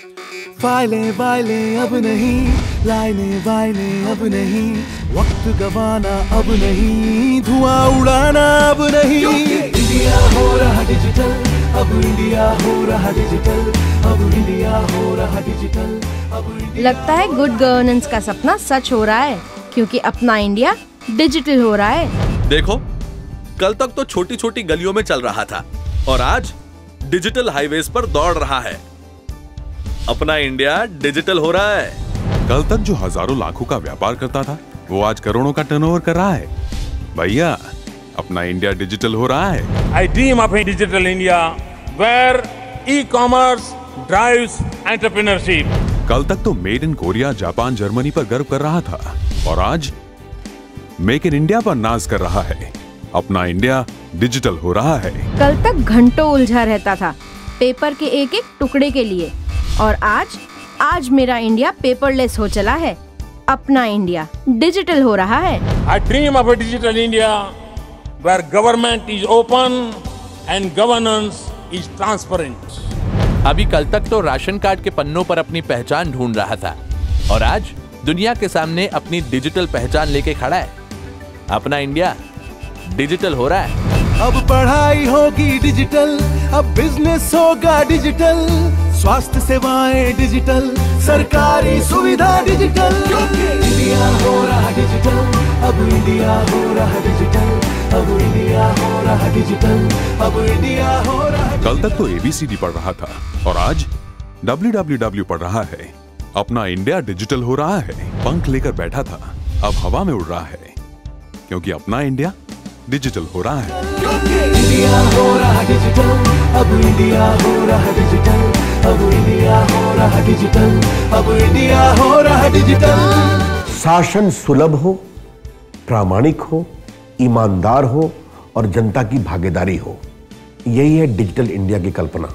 फाइलें वाइलें अब नहीं, लाइनें वाइनें अब नहीं, वक्त गवाना अब नहीं, धुआं उड़ाना अब नहीं। इंडिया हो रहा डिजिटल, अब इंडिया हो रहा डिजिटल, अब इंडिया हो रहा डिजिटल, अब लगता है गुड गवर्नेंस का सपना सच हो रहा है, क्योंकि अपना इंडिया डिजिटल हो रहा है। देखो, कल तक तो छोटी छोटी गलियों में चल रहा था और आज डिजिटल हाईवेज पर दौड़ रहा है। अपना इंडिया डिजिटल हो रहा है। कल तक जो हजारों लाखों का व्यापार करता था, वो आज करोड़ों का टर्नओवर कर रहा है। भैया, अपना इंडिया डिजिटल हो रहा है। I dream of a digital India where e-commerce drives entrepreneurship. कल तक तो made in Korea, Japan, Germany पर गर्व कर रहा था और आज मेक इन इंडिया पर नाज कर रहा है। अपना इंडिया डिजिटल हो रहा है। कल तक घंटों उलझा रहता था पेपर के एक एक टुकड़े के लिए, और आज मेरा इंडिया पेपरलेस हो चला है। अपना इंडिया डिजिटल हो रहा है। I dream of a digital India where government is open and governance is transparent. अभी कल तक तो राशन कार्ड के पन्नों पर अपनी पहचान ढूंढ रहा था और आज दुनिया के सामने अपनी डिजिटल पहचान लेके खड़ा है। अपना इंडिया डिजिटल हो रहा है। अब पढ़ाई होगी डिजिटल, अब बिजनेस होगा डिजिटल, स्वास्थ्य सेवाएं डिजिटल, सरकारी सुविधा डिजिटल। इंडिया हो रहा डिजिटल, अब इंडिया हो रहा डिजिटल, अब इंडिया हो रहा डिजिटल, अब इंडिया हो रहा। कल तक तो ABCD पढ़ रहा था और आज WWW पढ़ रहा है। अपना इंडिया डिजिटल हो रहा है। पंख लेकर बैठा था, अब हवा में उड़ रहा है, क्योंकि अपना इंडिया डिजिटल हो रहा है। इंडिया हो रहा डिजिटल, अब इंडिया हो रहा डिजिटल, अब इंडिया हो रहा डिजिटल, अब इंडिया हो रहा डिजिटल। शासन सुलभ हो, प्रामाणिक हो, ईमानदार हो और जनता की भागीदारी हो, यही है डिजिटल इंडिया की कल्पना।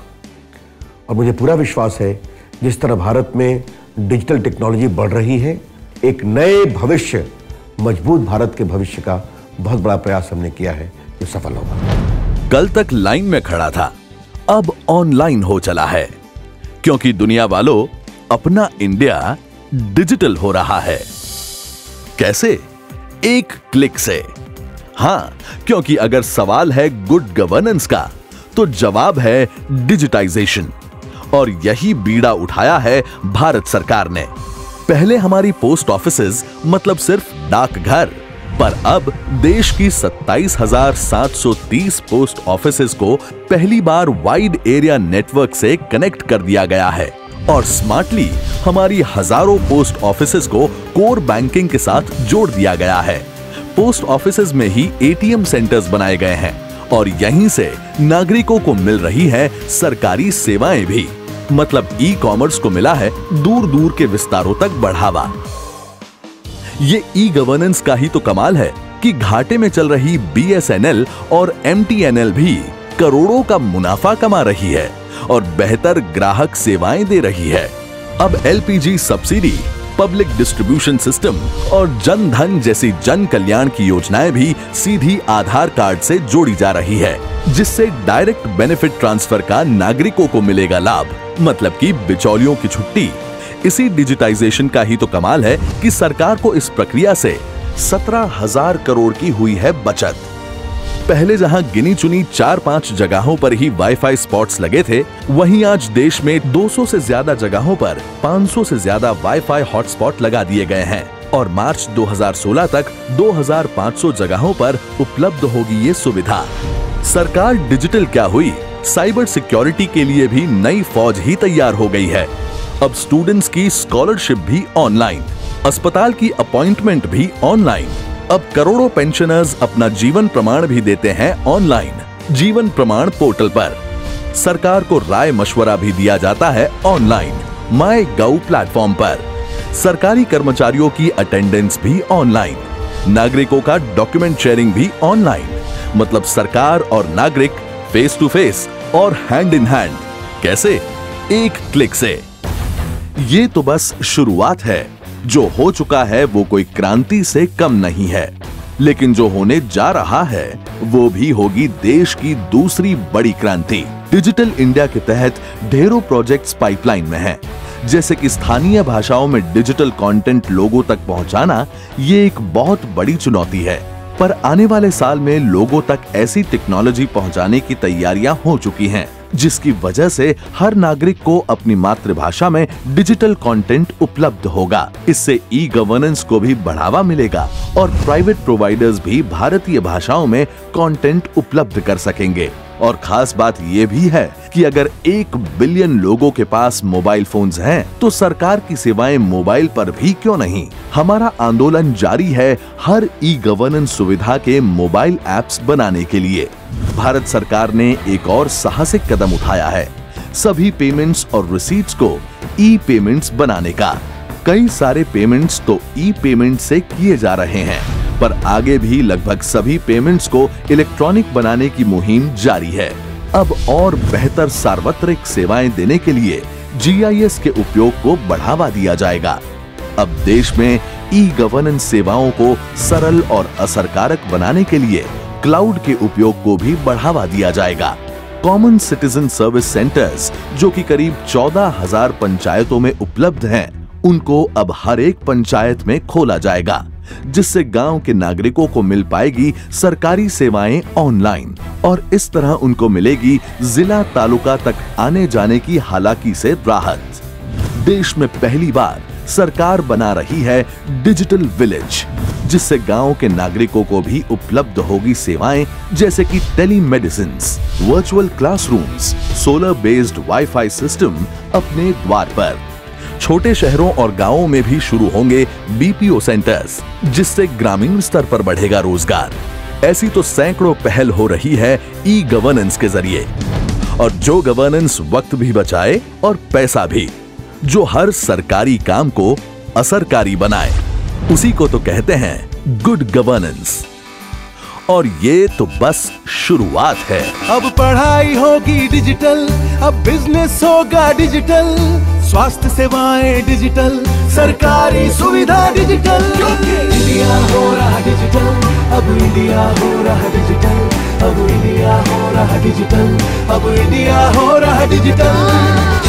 और मुझे पूरा विश्वास है, जिस तरह भारत में डिजिटल टेक्नोलॉजी बढ़ रही है, एक नए भविष्य, मजबूत भारत के भविष्य का बहुत बड़ा प्रयास हमने किया है, जो सफल होगा। कल तक लाइन में खड़ा था, अब ऑनलाइन हो चला है, क्योंकि दुनिया वालों, अपना इंडिया डिजिटल हो रहा है। कैसे? एक क्लिक से। हां, क्योंकि अगर सवाल है गुड गवर्नेंस का, तो जवाब है डिजिटाइजेशन। और यही बीड़ा उठाया है भारत सरकार ने। पहले हमारी पोस्ट ऑफिसेज मतलब सिर्फ डाकघर, पर अब देश की 27,730 पोस्ट ऑफिसेज को पहली बार वाइड एरिया नेटवर्क से कनेक्ट कर दिया गया है और स्मार्टली हमारी हजारों पोस्ट ऑफिसेज को कोर बैंकिंग के साथ जोड़ दिया गया है। पोस्ट ऑफिसेज में ही ATM सेंटर्स बनाए गए हैं और यहीं से नागरिकों को मिल रही है सरकारी सेवाएं भी। मतलब ई-कॉमर्स को मिला है दूर दूर के विस्तारों तक बढ़ावा। ये ई गवर्नेंस का ही तो कमाल है कि घाटे में चल रही BSNL और MTNL भी करोड़ों का मुनाफा कमा रही है और बेहतर ग्राहक सेवाएं दे रही है। अब LPG subsidy, public distribution system और जन धन जैसी जन कल्याण की योजनाएं भी सीधी आधार कार्ड से जोड़ी जा रही है, जिससे डायरेक्ट बेनिफिट ट्रांसफर का नागरिकों को मिलेगा लाभ, मतलब कि बिचौलियों की छुट्टी। इसी डिजिटाइजेशन का ही तो कमाल है कि सरकार को इस प्रक्रिया से 17,000 करोड़ की हुई है बचत। पहले जहां गिनी चुनी 4-5 जगहों पर ही वाईफाई स्पॉट्स लगे थे, वहीं आज देश में 200 से ज्यादा जगहों पर 500 से ज्यादा वाईफाई हॉटस्पॉट लगा दिए गए हैं और मार्च 2016 तक 2,500 जगहों पर उपलब्ध होगी ये सुविधा। सरकार डिजिटल क्या हुई, साइबर सिक्योरिटी के लिए भी नई फौज ही तैयार हो गई है। अब स्टूडेंट्स की स्कॉलरशिप भी ऑनलाइन, अस्पताल की अपॉइंटमेंट भी ऑनलाइन। अब करोड़ों पेंशनर्स अपना जीवन प्रमाण भी देते हैं ऑनलाइन, जीवन प्रमाण पोर्टल पर। सरकार को राय मशवरा भी दिया जाता है ऑनलाइन, माय गव प्लेटफॉर्म पर। सरकारी कर्मचारियों की अटेंडेंस भी ऑनलाइन, नागरिकों का डॉक्यूमेंट शेयरिंग भी ऑनलाइन। मतलब सरकार और नागरिक फेस टू फेस और हैंड इन हैंड। कैसे? एक क्लिक से। ये तो बस शुरुआत है। जो हो चुका है वो कोई क्रांति से कम नहीं है। लेकिन जो होने जा रहा है वो भी होगी देश की दूसरी बड़ी क्रांति। डिजिटल इंडिया के तहत ढेरों प्रोजेक्ट्स पाइपलाइन में हैं, जैसे कि स्थानीय भाषाओं में डिजिटल कंटेंट लोगों तक पहुंचाना ये एक बहुत बड़ी चुनौती है, पर आने वाले साल में लोगों तक ऐसी टेक्नोलॉजी पहुंचाने की तैयारियां हो चुकी हैं, जिसकी वजह से हर नागरिक को अपनी मातृभाषा में डिजिटल कंटेंट उपलब्ध होगा। इससे ई गवर्नेंस को भी बढ़ावा मिलेगा और प्राइवेट प्रोवाइडर्स भी भारतीय भाषाओं में कंटेंट उपलब्ध कर सकेंगे। और खास बात यह भी है कि अगर 1 बिलियन लोगों के पास मोबाइल फोन्स हैं, तो सरकार की सेवाएं मोबाइल पर भी क्यों नहीं। हमारा आंदोलन जारी है हर ई गवर्नेंस सुविधा के मोबाइल ऐप्स बनाने के लिए। भारत सरकार ने एक और साहसिक कदम उठाया है, सभी पेमेंट्स और रिसीट्स को ई पेमेंट्स बनाने का। कई सारे पेमेंट्स तो ई पेमेंट से किए जा रहे हैं, पर आगे भी लगभग सभी पेमेंट्स को इलेक्ट्रॉनिक बनाने की मुहिम जारी है। अब और बेहतर सार्वत्रिक सेवाएं देने के लिए GIS के उपयोग को बढ़ावा दिया जाएगा। अब देश में ई गवर्नेंस सेवाओं को सरल और असरकारक बनाने के लिए क्लाउड के उपयोग को भी बढ़ावा दिया जाएगा। कॉमन सिटीजन सर्विस सेंटर्स, जो कि करीब 14,000 पंचायतों में उपलब्ध हैं, उनको अब हर एक पंचायत में खोला जाएगा, जिससे गांव के नागरिकों को मिल पाएगी सरकारी सेवाएं ऑनलाइन और इस तरह उनको मिलेगी जिला तालुका तक आने जाने की हालाकी से राहत। देश में पहली बार सरकार बना रही है डिजिटल विलेज, जिससे गांव के नागरिकों को भी उपलब्ध होगी सेवाएं जैसे कि telemedicine, virtual classrooms, solar based wifi system अपने द्वार पर। छोटे शहरों और गांवों में भी शुरू होंगे BPO सेंटर्स, जिससे ग्रामीण स्तर पर बढ़ेगा रोजगार। ऐसी तो सैकड़ों पहल हो रही है ई गवर्नेंस के जरिए, और जो गवर्नेंस वक्त भी बचाए और पैसा भी, जो हर सरकारी काम को असरकारी बनाए, उसी को तो कहते हैं गुड गवर्नेंस। और ये तो बस शुरुआत है। अब पढ़ाई होगी डिजिटल, अब बिजनेस होगा डिजिटल, स्वास्थ्य सेवाएं डिजिटल, सरकारी सुविधा डिजिटल। इंडिया हो रहा डिजिटल, अब इंडिया हो रहा डिजिटल, अब इंडिया हो रहा डिजिटल, अब इंडिया हो रहा डिजिटल।